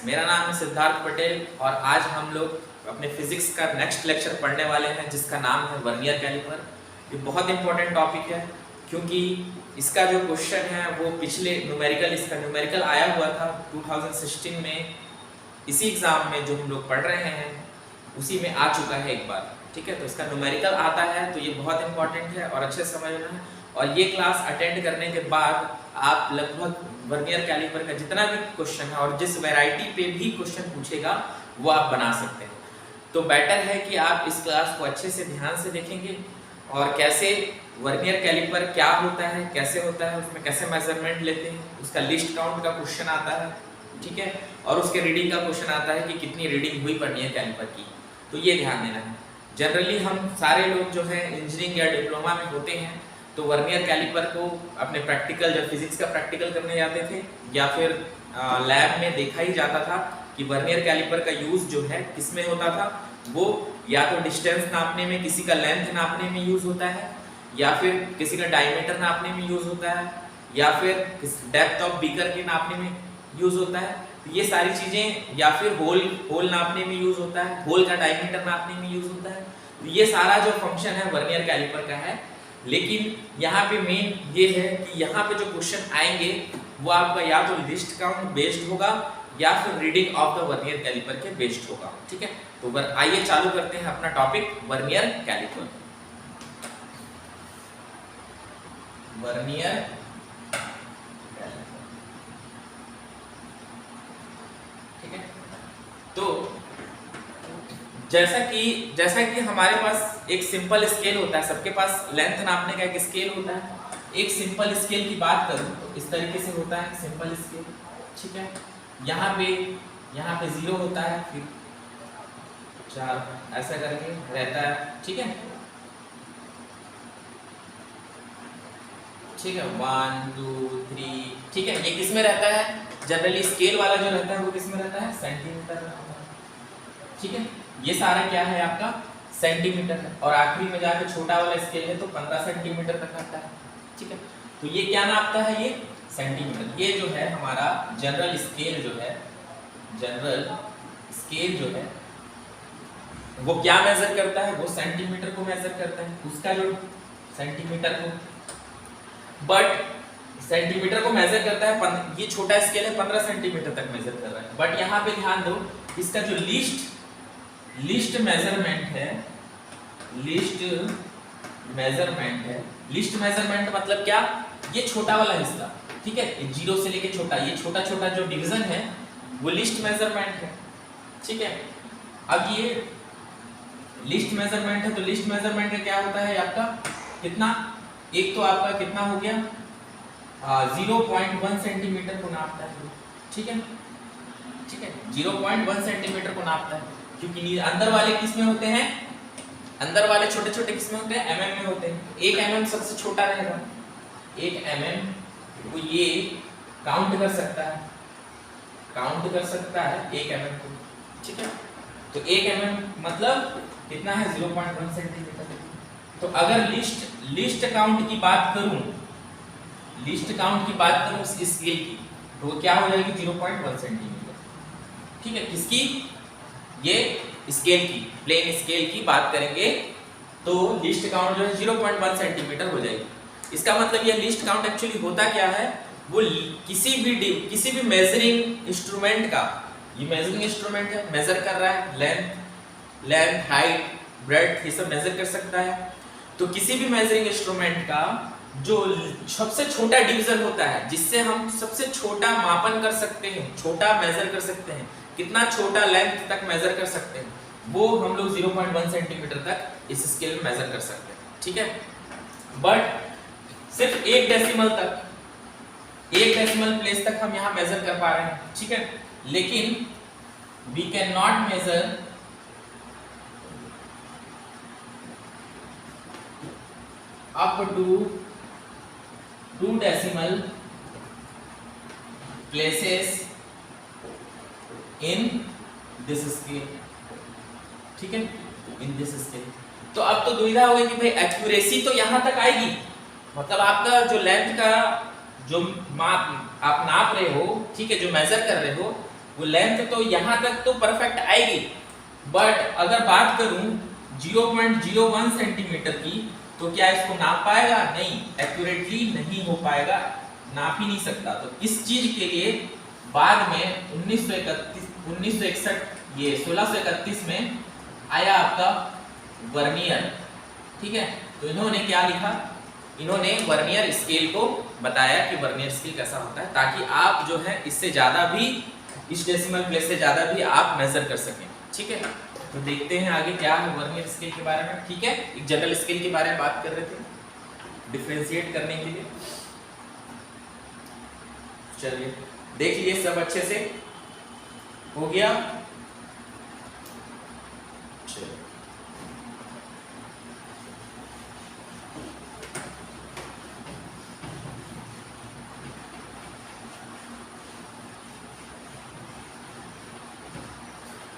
मेरा नाम है सिद्धार्थ पटेल और आज हम लोग अपने फिजिक्स का नेक्स्ट लेक्चर पढ़ने वाले हैं जिसका नाम है वर्नियर कैलिपर। ये बहुत इंपॉर्टेंट टॉपिक है क्योंकि इसका जो क्वेश्चन है वो पिछले इसका न्यूमेरिकल आया हुआ था 2016 में, इसी एग्जाम में जो हम लोग पढ़ रहे हैं उसी में आ चुका है एक बार। ठीक है, तो इसका न्यूमेरिकल आता है तो ये बहुत इंपॉर्टेंट है और अच्छे से समझना है। और ये क्लास अटेंड करने के बाद आप लगभग वर्नियर कैलिपर का जितना भी क्वेश्चन है और जिस वैरायटी पे भी क्वेश्चन पूछेगा वो आप बना सकते हैं। तो बेटर है कि आप इस क्लास को अच्छे से ध्यान से देखेंगे और कैसे वर्नियर कैलिपर क्या होता है, कैसे होता है, उसमें कैसे मेजरमेंट लेते हैं, उसका लिस्ट काउंट का क्वेश्चन आता है, ठीक है, और उसके रीडिंग का क्वेश्चन आता है कि कितनी रीडिंग हुई वर्नियर कैलिपर की। तो ये ध्यान देना है। जनरली हम सारे लोग जो है इंजीनियरिंग या डिप्लोमा में होते हैं तो वर्नियर कैलिपर को अपने प्रैक्टिकल, जब फिजिक्स का प्रैक्टिकल करने जाते थे या फिर लैब में देखा ही जाता था कि वर्नियर कैलिपर का यूज जो है किसमें होता था, वो या तो डिस्टेंस नापने में, किसी का लेंथ नापने में यूज होता है, या फिर किसी का डायमीटर नापने में यूज होता है, या फिर डेप्थ ऑफ बीकर के नापने में यूज होता है। तो ये सारी चीजें, या फिर होल नापने में यूज होता है, होल का डायमीटर नापने में यूज होता है। तो ये सारा जो फंक्शन है वर्नियर कैलिपर का है। लेकिन यहाँ पे मेन ये है कि यहाँ पे जो क्वेश्चन आएंगे वो आपका या तो लिस्ट काउंट बेस्ड होगा या फिर reading of the vernier caliper के बेस्ड होगा। ठीक है, तो आइए चालू करते हैं अपना topic vernier caliper. Vernier caliper, ठीक है। तो जैसा कि हमारे पास एक सिंपल स्केल होता है, सबके पास लेंथ नापने का एक स्केल होता है। एक सिंपल स्केल की बात करूं तो इस तरीके से होता है सिंपल स्केल, ठीक है। यहाँ पे 0 होता है, फिर 4 ऐसा करके रहता है, ठीक है, ठीक है, 1 2 3, ठीक है। ये किस में रहता है? जनरली स्केल वाला जो रहता है वो किस में रहता है? सेंटीमीटर में रहता है, ठीक है। ये सारा क्या है आपका? सेंटीमीटर है। और आखिरी में जाके छोटा वाला स्केल है तो 15 सेंटीमीटर तक आता है, ठीक है। तो ये क्या नापता है? ये सेंटीमीटर। ये जो है हमारा जनरल स्केल जो है, वो क्या मेजर करता है? वो सेंटीमीटर को मेजर करता है, उसका जो सेंटीमीटर को, बट सेंटीमीटर को मेजर करता है। ये छोटा स्केल है, 15 सेंटीमीटर तक मेजर कर रहा है। बट यहाँ पे ध्यान दो, इसका जो लिस्ट मेजरमेंट है, लिस्ट मेजरमेंट मतलब क्या? ये छोटा वाला हिस्सा, ठीक है, 0 से लेके छोटा, ये छोटा छोटा जो डिवीजन है वो लिस्ट मेजरमेंट है, ठीक है। अब ये लिस्ट मेजरमेंट है तो लिस्ट मेजरमेंट का क्या होता है आपका? कितना? एक तो आपका कितना हो गया? 0.1 सेंटीमीटर को नापता है, ठीक है, ठीक है, 0.1 सेंटीमीटर को नापता है। क्योंकि अंदर वाले किस में होते हैं? अंदर वाले छोटे छोटे किस में होते हैं? mm में होते हैं। 1 mm सबसे छोटा रहेगा, 1 mm को ये काउंट कर सकता है 1 mm को, ठीक है। तो 1 mm मतलब कितना है? 0.1 सेंटीमीटर। तो अगर लिस्ट काउंट की बात करूं उस स्केल की, तो क्या हो जाएगी? 0.1 सेंटीमीटर, ठीक है। किसकी? ये स्केल की, प्लेन स्केल की बात करेंगे तो लिस्ट काउंट जो है 0.1 सेंटीमीटर हो जाएगी। इसका मतलब ये लिस्ट काउंट एक्चुअली होता क्या है? वो किसी भी मेजरिंग इंस्ट्रूमेंट का, ये मेजरिंग इंस्ट्रूमेंट है, मेजर कर रहा है लेंथ, हाइट, ब्रेड्थ, ये सब मेजर कर सकता है। तो किसी भी मेजरिंग इंस्ट्रूमेंट का जो सबसे छोटा डिवीजन होता है, जिससे हम सबसे छोटा मापन कर सकते हैं, छोटा मेजर कर सकते हैं, कितना छोटा लेंथ तक मेजर कर सकते हैं, वो हम लोग 0.1 सेंटीमीटर तक इस स्केल में मेजर कर सकते हैं, ठीक है। बट सिर्फ 1 डेसिमल प्लेस तक हम यहाँ मेजर कर पा रहे हैं, ठीक है। लेकिन we can not measure up to 2 decimal places in this scale, ठीक है, इन दिस स्केल। तो अब तो दुविधा हो गई कि भाई एक्यूरेसी तो यहां तक आएगी, मतलब आपका जो लेंथ का जो माप आप नाप रहे हो, ठीक है, जो मेजर कर रहे हो, वो लेंथ तो यहाँ तक तो परफेक्ट आएगी, बट अगर बात करूं 0.01 सेंटीमीटर की, तो क्या इसको नाप पाएगा? नहीं, एक्यूरेटली नहीं हो पाएगा, नाप ही नहीं सकता। तो इस चीज के लिए बाद में 1961 ये 1631 में आया आपका वर्नियर, ठीक है। तो इन्होंने क्या लिखा, इन्होंने वर्नियर स्केल को बताया कि वर्नियर स्केल कैसा होता है, ताकि आप जो है इससे ज्यादा भी, इस डेसिमल प्लेस से ज्यादा भी आप मेजर कर सकें, ठीक है। तो देखते हैं आगे क्या है वर्नियर स्केल के बारे में, ठीक है। एक जनरल स्केल के बारे में बात कर रहे थे डिफरेंशिएट करने के लिए। चलिए देख लिए सब अच्छे से हो गया। चलिए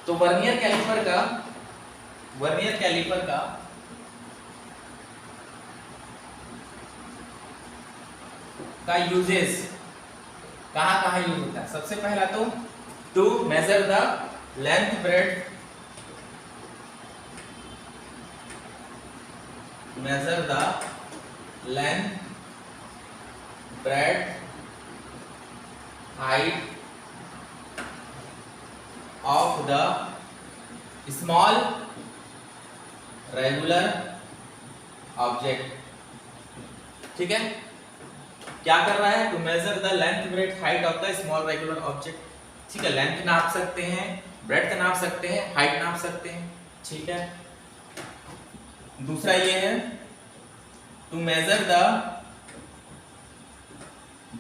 तो वर्नियर कैलिपर का यूजेस कहाँ यूज होता है? सबसे पहला तो to measure the length breadth, measure the length, breadth, height of the small regular object, ठीक है। क्या कर रहा है? To measure the length breadth height of the small regular object, ठीक है। लेंथ नाप सकते हैं, ब्रेड्थ नाप सकते हैं, हाइट नाप सकते हैं, ठीक है। दूसरा ये है टू मेजर द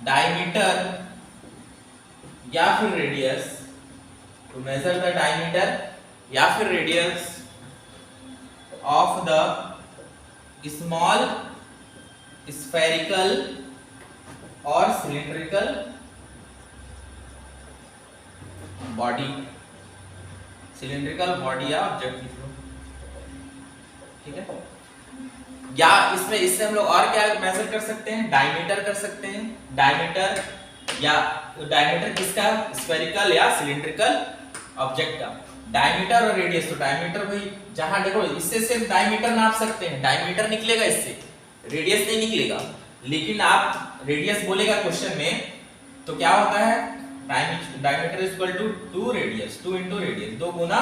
डायमीटर या फिर radius, to measure the diameter या फिर radius of the small spherical और सिलिंड्रिकल बॉडी, सिलिंड्रिकल बॉडी या ऑब्जेक्ट, ठीक है। या इससे हम लोग और क्या मेजर कर सकते हैं? डायमीटर कर सकते हैं, डायमीटर या डायमीटर किसका? स्फेरिकल या सिलिंड्रिकल ऑब्जेक्ट का। डायमीटर और रेडियस, तो डायमीटर भाई जहां देखो इससे सिर्फ डायमीटर नाप सकते हैं, डायमीटर निकलेगा इससे, रेडियस नहीं निकलेगा। लेकिन आप रेडियस बोलेगा क्वेश्चन में तो क्या होता है? Diameter is equal to 2 radius, 2 into radius, 2 गुना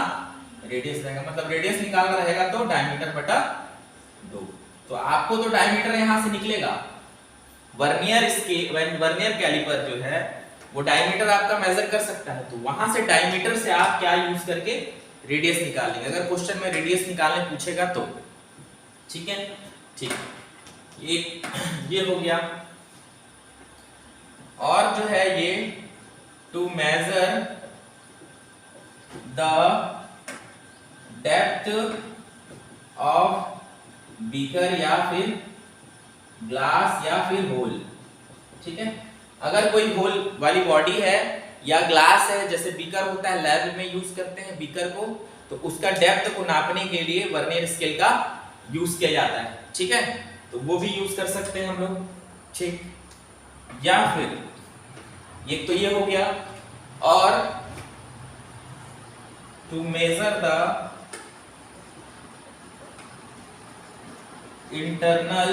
रेडियस रहेगा, मतलब रेडियस निकालना रहेगा तो डायमीटर बटा 2। तो आपको तो डायमीटर यहां से निकलेगा। वर्नियर कैलिपर जो है वो डायमीटर आपका मेजर कर सकता है, तो वहां से डायमीटर से आप क्या यूज करके रेडियस निकाल लेंगे, अगर क्वेश्चन में रेडियस निकालने पूछेगा तो, ठीक है। ठीक, ये हो गया। और जो है ये to measure the depth of beaker या फिर ग्लास या फिर होल, ठीक है। अगर कोई होल वाली बॉडी है या ग्लास है, जैसे बीकर होता है, लैब में यूज करते हैं बीकर को, तो उसका डेप्थ को नापने के लिए वर्नियर स्केल का यूज किया जाता है, ठीक है। तो वो भी यूज कर सकते हैं हम लोग, ठीक। या फिर एक तो ये हो गया, और to measure the internal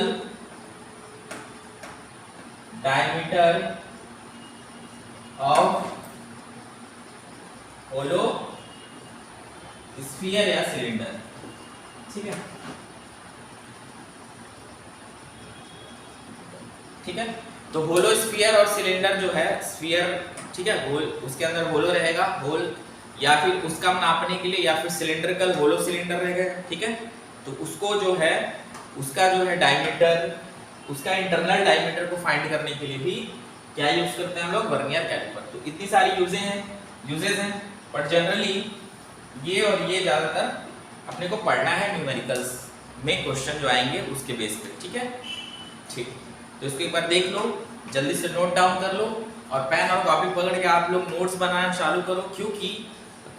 diameter of hollow sphere या सिलेंडर, ठीक है। ठीक है, तो होलो स्फीयर और सिलेंडर जो है, स्फीयर, ठीक है, होल, उसके अंदर होलो रहेगा, होल, या फिर उसका नापने के लिए, या फिर सिलेंड्रिकल होलो सिलेंडर रहेगा, ठीक है। तो उसको जो है, उसका जो है डायमीटर, उसका इंटरनल डायमीटर को फाइंड करने के लिए भी क्या यूज करते हैं हम लोग? Vernier caliper. तो इतनी सारी यूजेस हैं, बट जनरली ये और ये ज्यादातर अपने को पढ़ना है न्यूमेरिकल्स में, क्वेश्चन जो आएंगे उसके बेस पे, ठीक है। ठीक, तो इसको एक बार देख लो, जल्दी से नोट डाउन कर लो, और पेन और कॉपी पकड़ के आप लोग नोट्स बनाना चालू करो, क्योंकि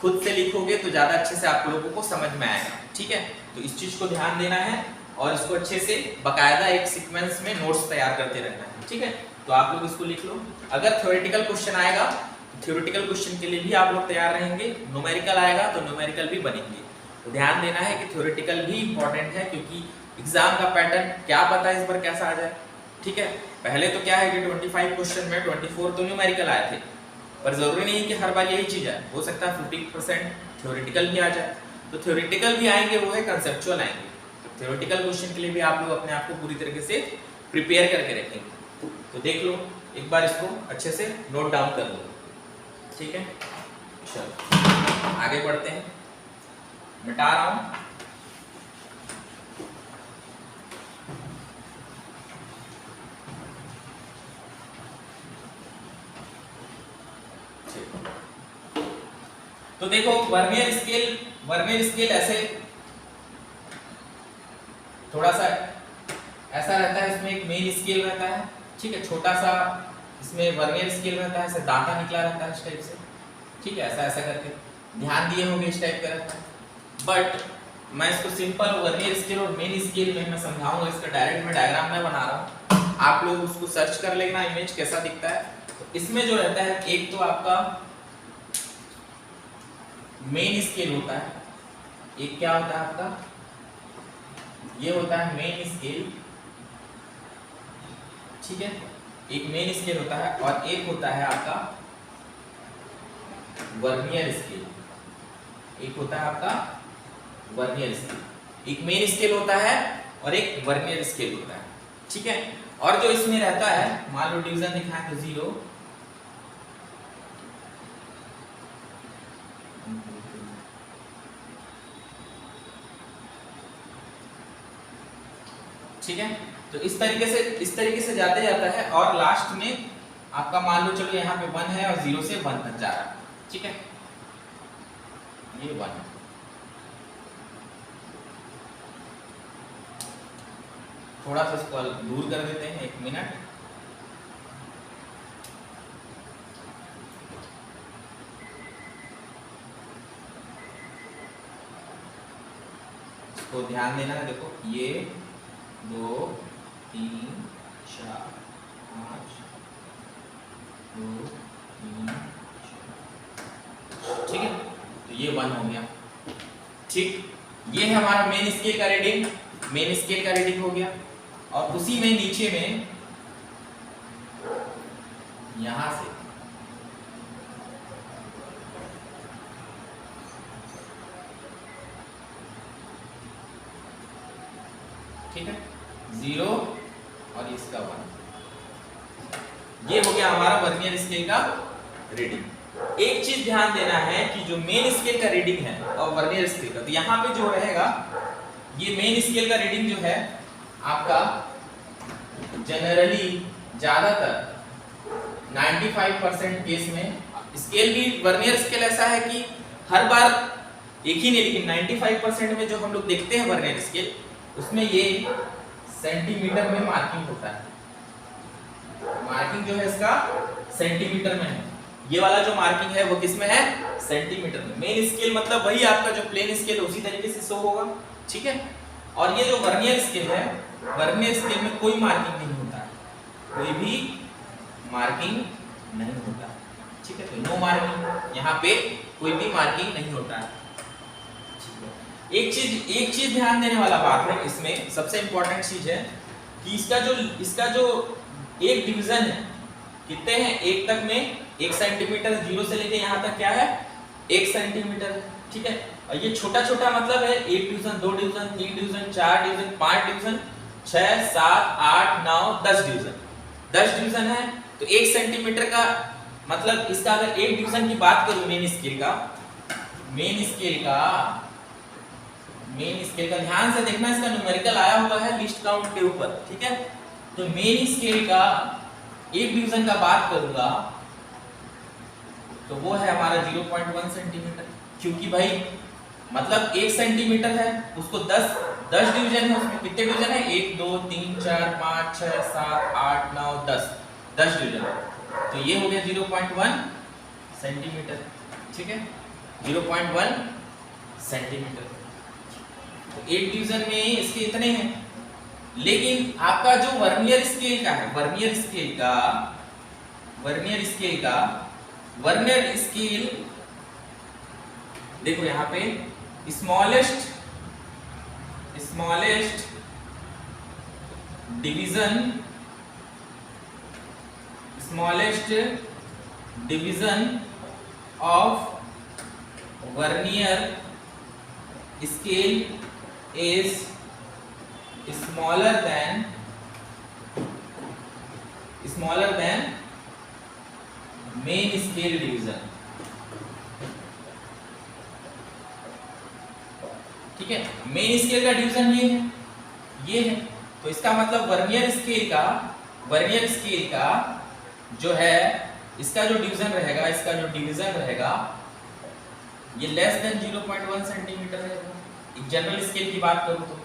खुद से लिखोगे तो ज्यादा अच्छे से आप लोगों को समझ में आएगा, ठीक है। तो इस चीज को ध्यान देना है और इसको अच्छे से बकायदा एक सीक्वेंस में नोट्स तैयार करते रहना है, ठीक है। तो आप लोग इसको लिख लो। अगर थ्योरेटिकल क्वेश्चन आएगा थ्योरेटिकल क्वेश्चन के लिए भी आप लोग तैयार रहेंगे, न्यूमेरिकल आएगा तो न्यूमेरिकल भी बनेंगे। तो ध्यान देना है कि थ्योरेटिकल भी इंपॉर्टेंट है, क्योंकि एग्जाम का पैटर्न क्या पता है इस बार कैसा आ जाए। ठीक है, पहले तो क्या है कि 25 क्वेश्चन में 24 तो न्यूमेरिकल आए थे, पर जरूरी नहीं कि हर बार यही चीज है, हो सकता है 50% थ्योरेटिकल भी आ जाए। तो थ्योरेटिकल भी आएंगे, वो है कंसेप्चुअल आएंगे। तो थ्योरेटिकल क्वेश्चन के लिए भी आप लोग अपने आप को पूरी तरीके से प्रिपेयर करके रखेंगे। तो देख लो एक बार, इसको अच्छे से नोट डाउन कर लो। ठीक है, चलो आगे बढ़ते हैं, मिटा रहा हूं। तो देखो वर्नियर स्केल ऐसे थोड़ा सा ऐसा रहता है, इसमें एक मेन स्केल रहता है, ठीक है, छोटा सा इसमें वर्नियर स्केल रहता है, ऐसे दांता निकला रहता है इस टाइप से। ठीक है, ऐसा ऐसा करके ध्यान दिए होंगे, इस टाइप का रहता है। बट मैं इसको सिंपल वर्नियर स्केल और मेन स्केल में मैं समझाऊंगा, इसका डायरेक्ट मैं डायग्राम में बना रहा हूँ, आप लोग उसको सर्च कर लेना इमेज कैसा दिखता है। तो इसमें जो रहता है, एक तो आपका मेन स्केल होता है, एक क्या होता है आपका, ये होता है मेन स्केल। ठीक है, एक मेन स्केल होता है और एक होता है आपका वर्नियर स्केल। एक होता है आपका वर्नियर स्केल, एक मेन स्केल होता है और एक वर्नियर स्केल होता है। ठीक है, और जो इसमें रहता है, मान लो डिवीजन दिखाएं तो 0, ठीक है, तो इस तरीके से जाते जाता है और लास्ट में आपका मान लो चलो यहाँ पे 1 है और 0 से 1 तक जा रहा है। ठीक है, ये 1 है। थोड़ा सा इसको दूर कर देते हैं, 1 मिनट। इसको ध्यान देना है, देखो ये 2 3 4 5 2 3 4, ठीक है, तो ये 1 हो गया। ठीक, ये है हमारा मेन स्केल का रीडिंग, मेन स्केल का रीडिंग हो गया। और उसी में नीचे में यहां से ठीक है 0 और इसका 1, ये हो गया हमारा वर्नियर स्केल का रीडिंग। एक चीज ध्यान देना है कि जो मेन स्केल का रीडिंग है और वर्नियर स्केल का, तो यहाँ पे जो रहेगा, ये मेन स्केल का रीडिंग जो है आपका जनरली ज्यादातर 95% केस में, स्केल भी वर्नियर स्केल ऐसा है कि हर बार एक ही नहीं, लेकिन 95% में जो हम लोग देखते हैं वर्नियर स्केल, उसमें ये सेंटीमीटर में मार्किंग होता है। मार्किंग जो है इसका सेंटीमीटर में है, ये वाला जो मार्किंग है वो किस में है, सेंटीमीटर में। मेन स्केल मतलब वही आपका जो प्लेन स्केल उसी तरीके से शो होगा। ठीक है, और ये जो वर्नियर स्केल है, वर्नियर स्केल में कोई मार्किंग नहीं होता है, कोई भी मार्किंग नहीं होता। ठीक है, तो नो मार्किंग, यहाँ पे कोई भी मार्किंग नहीं होता है। एक चीज ध्यान देने वाला बात है, इसमें सबसे इंपॉर्टेंट चीज है कि इसका जो एक डिवीजन है, कितने हैं, 1 तक में 1 सेंटीमीटर, 0 से लेके यहाँ तक क्या है 1 सेंटीमीटर। ठीक है, और ये छोटा छोटा मतलब है 1 division, 2 division, 3 division, 4 division, 5 division, 6 7 8 9 10 division, 10 division है। तो 1 सेंटीमीटर का मतलब, इसका अगर एक डिवीजन की बात करूं मेन स्केल का ध्यान से देखना, इसका न्यूमेरिकल आया हुआ है लिस्ट काउंट के ऊपर। ठीक है, तो मेन स्केल का एक डिवीजन का बात करूंगा तो वो है हमारा 0.1 सेंटीमीटर, क्योंकि भाई मतलब 1 सेंटीमीटर है, उसको 10 डिवीजन है, उसमें कितने डिवीजन है, 1 2 3 4 5 6 7 8 9 10 डिवीजन है। तो ये हो गया 0.1 सेंटीमीटर। ठीक है, 0.1 सेंटीमीटर, तो एक डिवीजन में इसके इतने हैं। लेकिन आपका जो वर्नियर स्केल का है, वर्नियर स्केल का वर्नियर स्केल, देखो यहाँ पे smallest division of vernier scale is smaller than main scale division. ठीक है, मेन स्केल का डिवीजन ये है। तो इसका मतलब वर्नियर स्केल का जो है, इसका जो डिवीजन रहेगा ये लेस देन 0.1 सेंटीमीटर है। एक जनरल स्केल की बात करूं तो